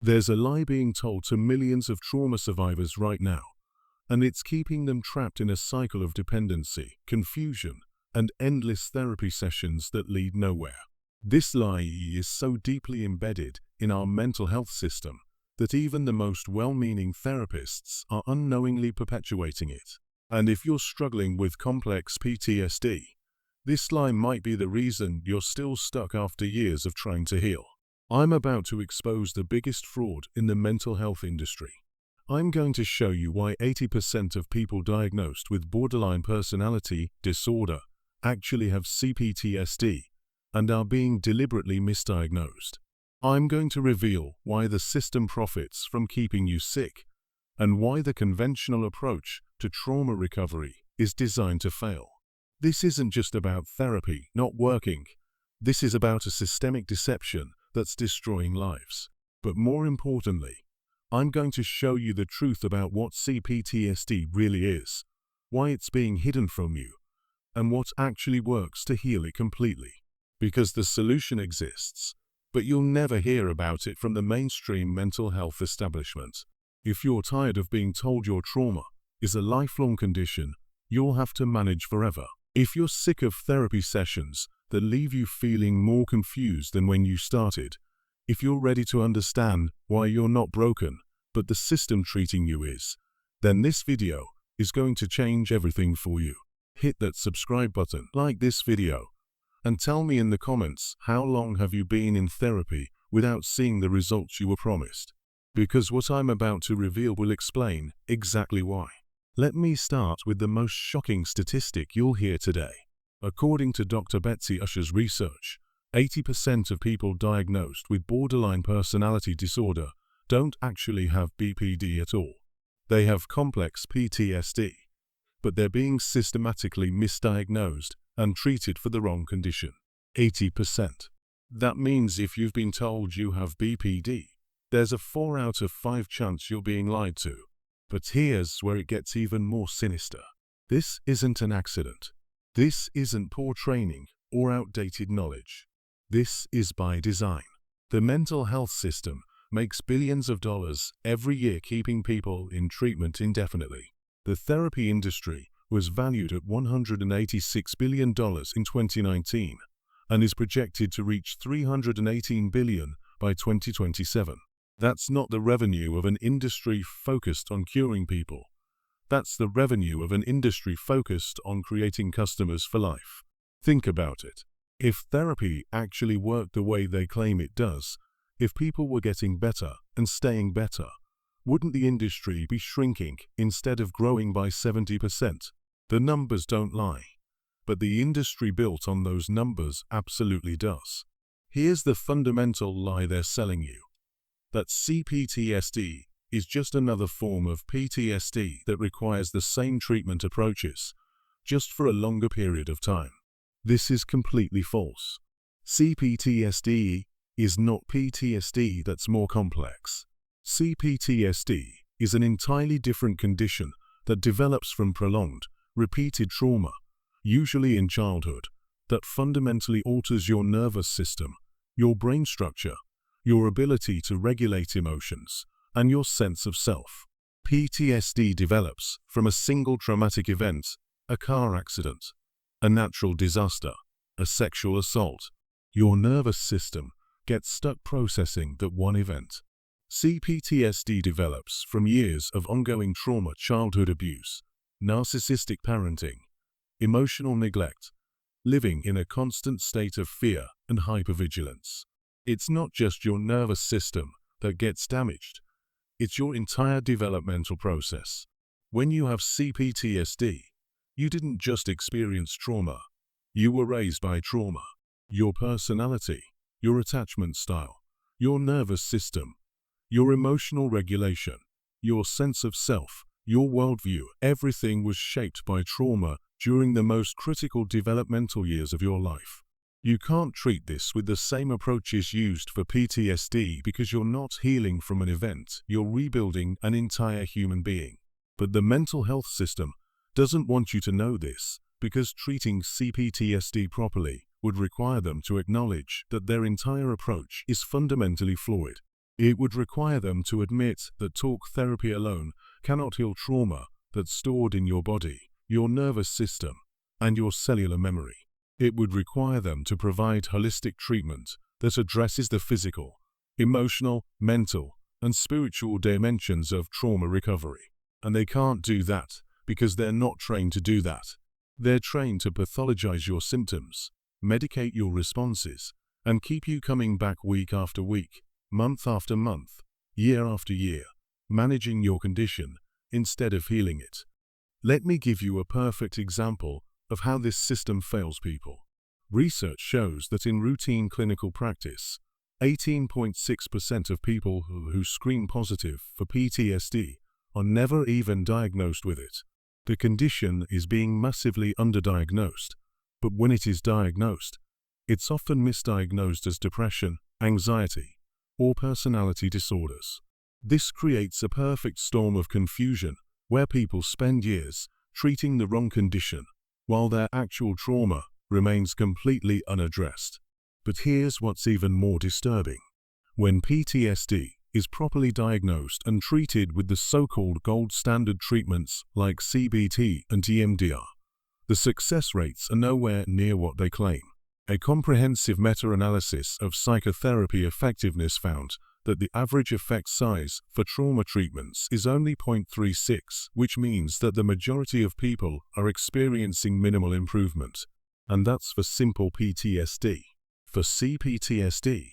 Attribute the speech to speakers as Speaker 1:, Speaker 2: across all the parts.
Speaker 1: There's a lie being told to millions of trauma survivors right now, and it's keeping them trapped in a cycle of dependency, confusion, and endless therapy sessions that lead nowhere. This lie is so deeply embedded in our mental health system that even the most well-meaning therapists are unknowingly perpetuating it. And if you're struggling with complex PTSD, this lie might be the reason you're still stuck after years of trying to heal. I'm about to expose the biggest fraud in the mental health industry. I'm going to show you why 80% of people diagnosed with borderline personality disorder actually have CPTSD and are being deliberately misdiagnosed. I'm going to reveal why the system profits from keeping you sick and why the conventional approach to trauma recovery is designed to fail. This isn't just about therapy not working. This is about a systemic deception that's destroying lives. But more importantly, I'm going to show you the truth about what CPTSD really is, why it's being hidden from you, and what actually works to heal it completely. Because the solution exists, but you'll never hear about it from the mainstream mental health establishment. If you're tired of being told your trauma is a lifelong condition you'll have to manage forever, if you're sick of therapy sessions that leave you feeling more confused than when you started, if you're ready to understand why you're not broken, but the system treating you is, then this video is going to change everything for you. Hit that subscribe button, like this video, and tell me in the comments how long have you been in therapy without seeing the results you were promised. Because what I'm about to reveal will explain exactly why. Let me start with the most shocking statistic you'll hear today. According to Dr. Betsy Usher's research, 80% of people diagnosed with borderline personality disorder don't actually have BPD at all. They have complex PTSD, but they're being systematically misdiagnosed and treated for the wrong condition. 80%. That means if you've been told you have BPD, there's a 4 out of 5 chance you're being lied to. But here's where it gets even more sinister. This isn't an accident. This isn't poor training or outdated knowledge. This is by design. The mental health system makes billions of dollars every year keeping people in treatment indefinitely. The therapy industry was valued at $186 billion in 2019 and is projected to reach $318 billion by 2027. That's not the revenue of an industry focused on curing people. That's the revenue of an industry focused on creating customers for life. Think about it. If therapy actually worked the way they claim it does, if people were getting better and staying better, wouldn't the industry be shrinking instead of growing by 70%? The numbers don't lie, but the industry built on those numbers absolutely does. Here's the fundamental lie they're selling you: that CPTSD is just another form of PTSD that requires the same treatment approaches, just for a longer period of time. This is completely false. CPTSD is not PTSD that's more complex. CPTSD is an entirely different condition that develops from prolonged, repeated trauma, usually in childhood, that fundamentally alters your nervous system, your brain structure, your ability to regulate emotions, and your sense of self. PTSD develops from a single traumatic event, a car accident, a natural disaster, a sexual assault. Your nervous system gets stuck processing that one event. CPTSD develops from years of ongoing trauma, childhood abuse, narcissistic parenting, emotional neglect, living in a constant state of fear and hypervigilance. It's not just your nervous system that gets damaged. It's your entire developmental process. When you have CPTSD, you didn't just experience trauma. You were raised by trauma. Your personality, your attachment style, your nervous system, your emotional regulation, your sense of self, your worldview, everything was shaped by trauma during the most critical developmental years of your life. You can't treat this with the same approaches used for PTSD because you're not healing from an event, you're rebuilding an entire human being. But the mental health system doesn't want you to know this, because treating CPTSD properly would require them to acknowledge that their entire approach is fundamentally flawed. It would require them to admit that talk therapy alone cannot heal trauma that's stored in your body, your nervous system, and your cellular memory. It would require them to provide holistic treatment that addresses the physical, emotional, mental, and spiritual dimensions of trauma recovery. And they can't do that because they're not trained to do that. They're trained to pathologize your symptoms, medicate your responses, and keep you coming back week after week, month after month, year after year, managing your condition instead of healing it. Let me give you a perfect example of how this system fails people. Research shows that in routine clinical practice, 18.6% of people who screen positive for PTSD are never even diagnosed with it. The condition is being massively underdiagnosed, but when it is diagnosed, it's often misdiagnosed as depression, anxiety, or personality disorders. This creates a perfect storm of confusion where people spend years treating the wrong condition while their actual trauma remains completely unaddressed. But here's what's even more disturbing. When PTSD is properly diagnosed and treated with the so-called gold standard treatments like CBT and EMDR, the success rates are nowhere near what they claim. A comprehensive meta-analysis of psychotherapy effectiveness found that the average effect size for trauma treatments is only 0.36, which means that the majority of people are experiencing minimal improvement. And that's for simple PTSD. For CPTSD,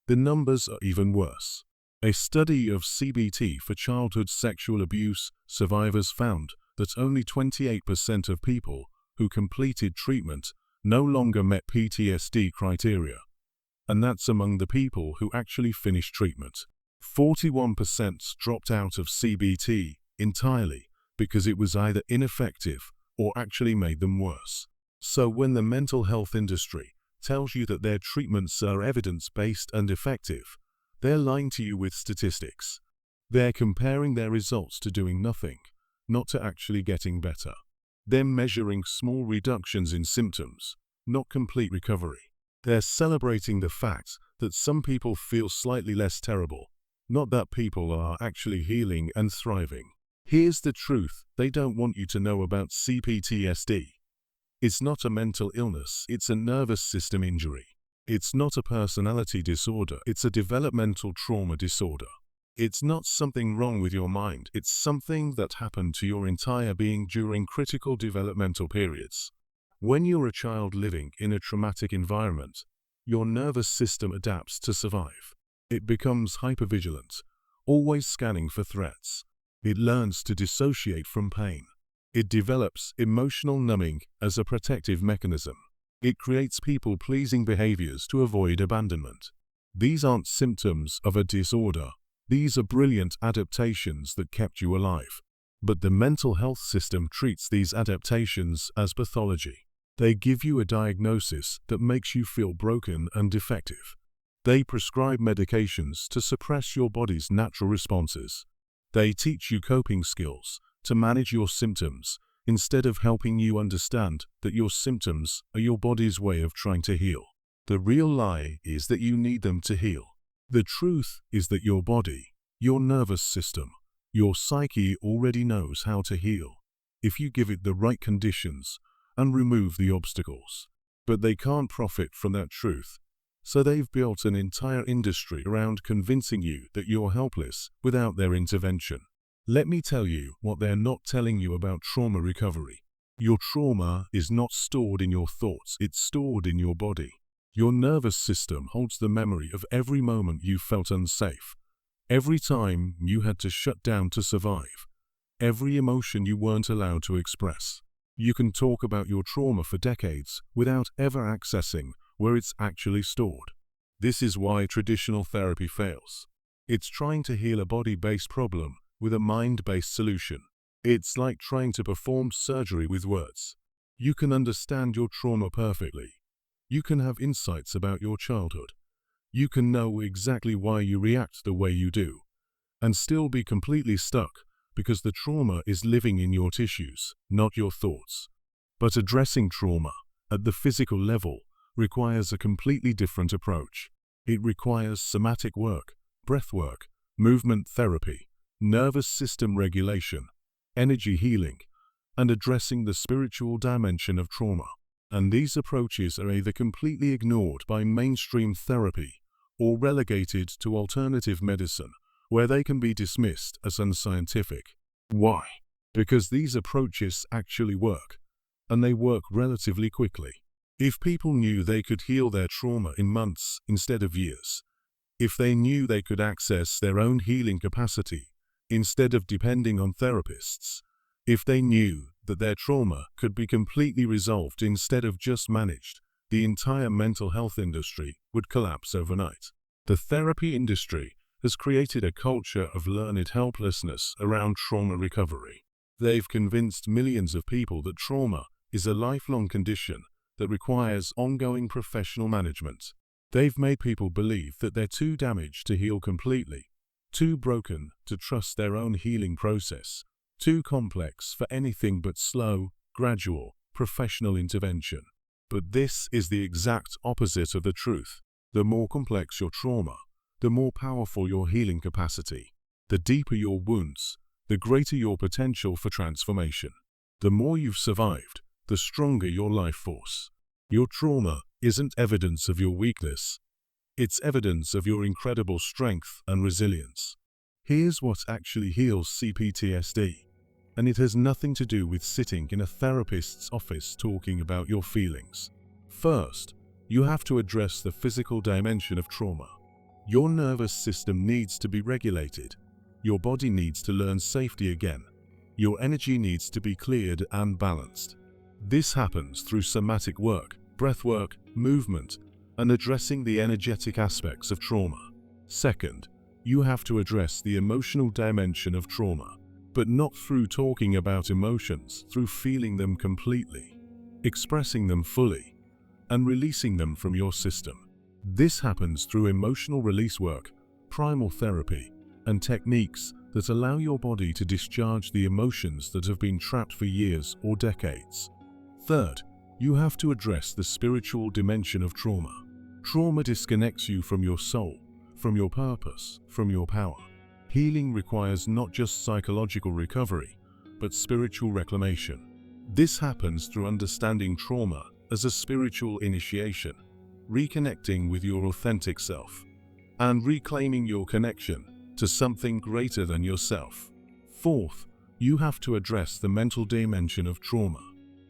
Speaker 1: the numbers are even worse. A study of CBT for childhood sexual abuse survivors found that only 28% of people who completed treatment no longer met PTSD criteria. And that's among the people who actually finished treatment. 41% dropped out of CBT entirely because it was either ineffective or actually made them worse. So when the mental health industry tells you that their treatments are evidence-based and effective, they're lying to you with statistics. They're comparing their results to doing nothing, not to actually getting better. They're measuring small reductions in symptoms, not complete recovery. They're celebrating the fact that some people feel slightly less terrible, not that people are actually healing and thriving. Here's the truth they don't want you to know about CPTSD. It's not a mental illness, it's a nervous system injury. It's not a personality disorder, it's a developmental trauma disorder. It's not something wrong with your mind, it's something that happened to your entire being during critical developmental periods. When you're a child living in a traumatic environment, your nervous system adapts to survive. It becomes hypervigilant, always scanning for threats. It learns to dissociate from pain. It develops emotional numbing as a protective mechanism. It creates people-pleasing behaviors to avoid abandonment. These aren't symptoms of a disorder. These are brilliant adaptations that kept you alive. But the mental health system treats these adaptations as pathology. They give you a diagnosis that makes you feel broken and defective. They prescribe medications to suppress your body's natural responses. They teach you coping skills to manage your symptoms instead of helping you understand that your symptoms are your body's way of trying to heal. The real lie is that you need them to heal. The truth is that your body, your nervous system, your psyche already knows how to heal if you give it the right conditions and remove the obstacles. But they can't profit from that truth, so they've built an entire industry around convincing you that you're helpless without their intervention. Let me tell you what they're not telling you about trauma recovery. Your trauma is not stored in your thoughts, it's stored in your body. Your nervous system holds the memory of every moment you felt unsafe, every time you had to shut down to survive, every emotion you weren't allowed to express. You can talk about your trauma for decades without ever accessing where it's actually stored. This is why traditional therapy fails. It's trying to heal a body-based problem with a mind-based solution. It's like trying to perform surgery with words. You can understand your trauma perfectly. You can have insights about your childhood. You can know exactly why you react the way you do, and still be completely stuck because the trauma is living in your tissues, not your thoughts. But addressing trauma at the physical level requires a completely different approach. It requires somatic work, breathwork, movement therapy, nervous system regulation, energy healing, and addressing the spiritual dimension of trauma. And these approaches are either completely ignored by mainstream therapy or relegated to alternative medicine, where they can be dismissed as unscientific. Why? Because these approaches actually work, and they work relatively quickly. If people knew they could heal their trauma in months instead of years, if they knew they could access their own healing capacity instead of depending on therapists, if they knew that their trauma could be completely resolved instead of just managed, the entire mental health industry would collapse overnight. The therapy industry has created a culture of learned helplessness around trauma recovery. They've convinced millions of people that trauma is a lifelong condition that requires ongoing professional management. They've made people believe that they're too damaged to heal completely, too broken to trust their own healing process, too complex for anything but slow, gradual, professional intervention. But this is the exact opposite of the truth. The more complex your trauma, the more powerful your healing capacity. The deeper your wounds, the greater your potential for transformation. The more you've survived, the stronger your life force. Your trauma isn't evidence of your weakness. It's evidence of your incredible strength and resilience. Here's what actually heals CPTSD, and it has nothing to do with sitting in a therapist's office talking about your feelings. First, you have to address the physical dimension of trauma. Your nervous system needs to be regulated. Your body needs to learn safety again. Your energy needs to be cleared and balanced. This happens through somatic work, breathwork, movement, and addressing the energetic aspects of trauma. Second, you have to address the emotional dimension of trauma, but not through talking about emotions, through feeling them completely, expressing them fully, and releasing them from your system. This happens through emotional release work, primal therapy, and techniques that allow your body to discharge the emotions that have been trapped for years or decades. Third, you have to address the spiritual dimension of trauma. Trauma disconnects you from your soul, from your purpose, from your power. Healing requires not just psychological recovery, but spiritual reclamation. This happens through understanding trauma as a spiritual initiation, reconnecting with your authentic self, and reclaiming your connection to something greater than yourself. Fourth, you have to address the mental dimension of trauma,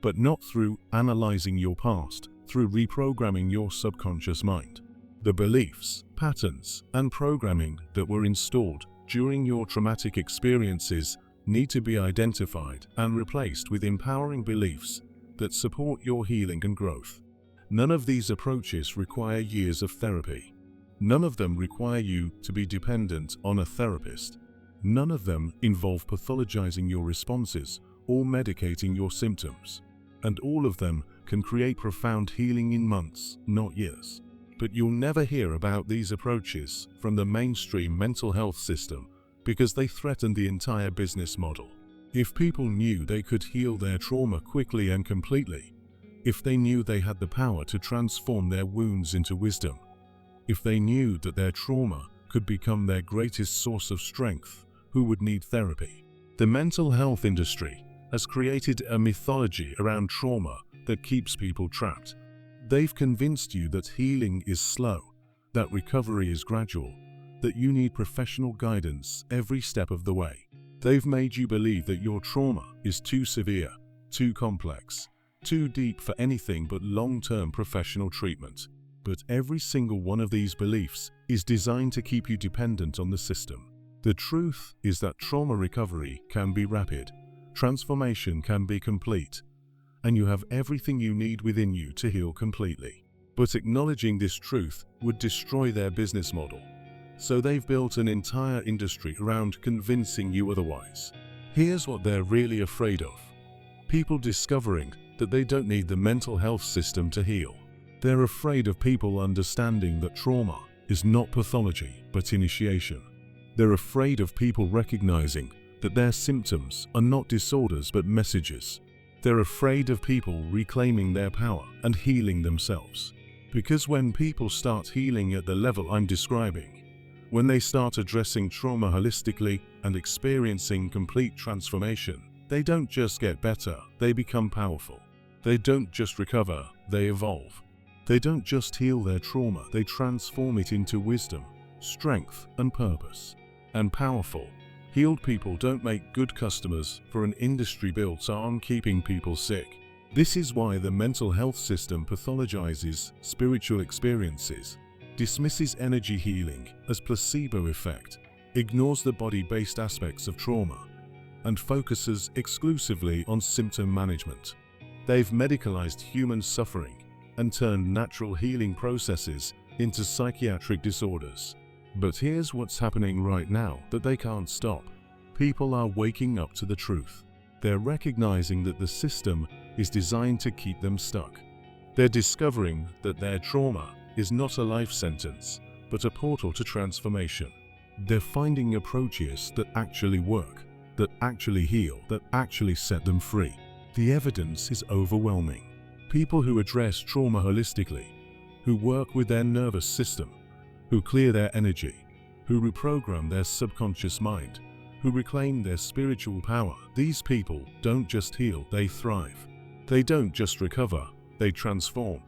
Speaker 1: but not through analyzing your past, through reprogramming your subconscious mind. The beliefs, patterns, and programming that were installed during your traumatic experiences need to be identified and replaced with empowering beliefs that support your healing and growth. None of these approaches require years of therapy. None of them require you to be dependent on a therapist. None of them involve pathologizing your responses or medicating your symptoms. And all of them can create profound healing in months, not years. But you'll never hear about these approaches from the mainstream mental health system because they threaten the entire business model. If people knew they could heal their trauma quickly and completely, if they knew they had the power to transform their wounds into wisdom, if they knew that their trauma could become their greatest source of strength, who would need therapy? The mental health industry has created a mythology around trauma that keeps people trapped. They've convinced you that healing is slow, that recovery is gradual, that you need professional guidance every step of the way. They've made you believe that your trauma is too severe, too complex, too deep for anything but long-term professional treatment. But every single one of these beliefs is designed to keep you dependent on the system. The truth is that trauma recovery can be rapid, transformation can be complete, and you have everything you need within you to heal completely. But acknowledging this truth would destroy their business model. So they've built an entire industry around convincing you otherwise. Here's what they're really afraid of: people discovering that they don't need the mental health system to heal. They're afraid of people understanding that trauma is not pathology, but initiation. They're afraid of people recognizing that their symptoms are not disorders, but messages. They're afraid of people reclaiming their power and healing themselves. Because when people start healing at the level I'm describing, When they start addressing trauma holistically and experiencing complete transformation, they don't just get better, they become powerful. They don't just recover, they evolve. They don't just heal their trauma, they transform it into wisdom, strength, and purpose. And powerful, healed people don't make good customers for an industry built on keeping people sick. This is why the mental health system pathologizes spiritual experiences, dismisses energy healing as placebo effect, ignores the body-based aspects of trauma, and focuses exclusively on symptom management. They've medicalized human suffering and turned natural healing processes into psychiatric disorders. But here's what's happening right now that they can't stop. People are waking up to the truth. They're recognizing that the system is designed to keep them stuck. They're discovering that their trauma is not a life sentence, but a portal to transformation. They're finding approaches that actually work, that actually heal, that actually set them free. The evidence is overwhelming. People who address trauma holistically, who work with their nervous system, who clear their energy, who reprogram their subconscious mind, who reclaim their spiritual power, these people don't just heal, they thrive. They don't just recover, they transform.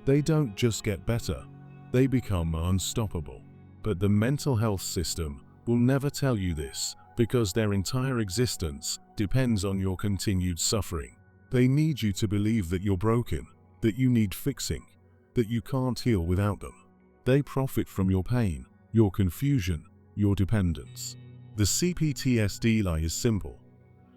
Speaker 1: They don't just get better, they become unstoppable. But the mental health system will never tell you this because their entire existence depends on your continued suffering. They need you to believe that you're broken, that you need fixing, that you can't heal without them. They profit from your pain, your confusion, your dependence. The CPTSD lie is simple: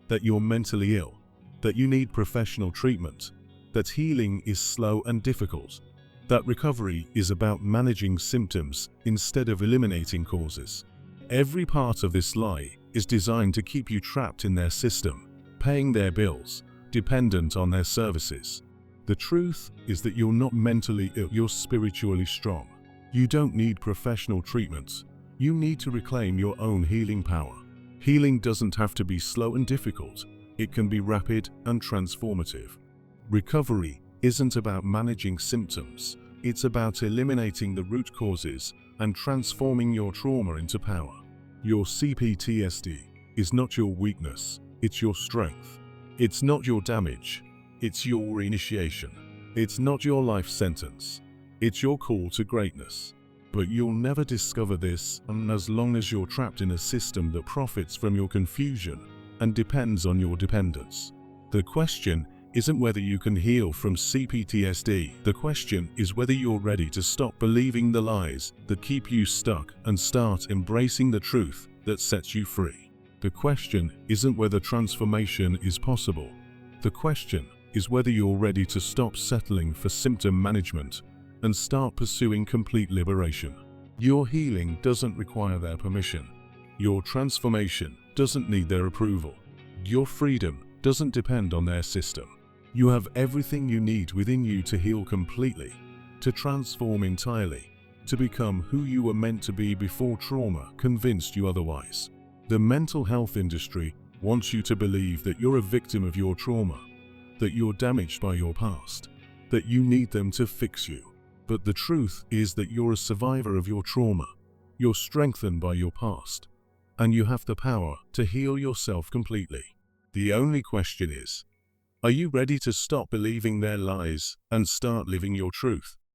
Speaker 1: that you're mentally ill, that you need professional treatment, that healing is slow and difficult, that recovery is about managing symptoms instead of eliminating causes. Every part of this lie is designed to keep you trapped in their system, paying their bills, dependent on their services. The truth is that you're not mentally ill, you're spiritually strong. You don't need professional treatment. You need to reclaim your own healing power. Healing doesn't have to be slow and difficult. It can be rapid and transformative. Recovery isn't about managing symptoms. It's about eliminating the root causes and transforming your trauma into power. Your CPTSD is not your weakness, it's your strength. It's not your damage, it's your initiation. It's not your life sentence, it's your call to greatness. But you'll never discover this as long as you're trapped in a system that profits from your confusion and depends on your dependence. The question isn't whether you can heal from CPTSD. The question is whether you're ready to stop believing the lies that keep you stuck and start embracing the truth that sets you free. The question isn't whether transformation is possible. The question is whether you're ready to stop settling for symptom management and start pursuing complete liberation. Your healing doesn't require their permission. Your transformation doesn't need their approval. Your freedom doesn't depend on their system. You have everything you need within you to heal completely, to transform entirely, to become who you were meant to be before trauma convinced you otherwise. The mental health industry wants you to believe that you're a victim of your trauma, that you're damaged by your past, that you need them to fix you. But the truth is that you're a survivor of your trauma. You're strengthened by your past, and you have the power to heal yourself completely. The only question is, are you ready to stop believing their lies and start living your truth?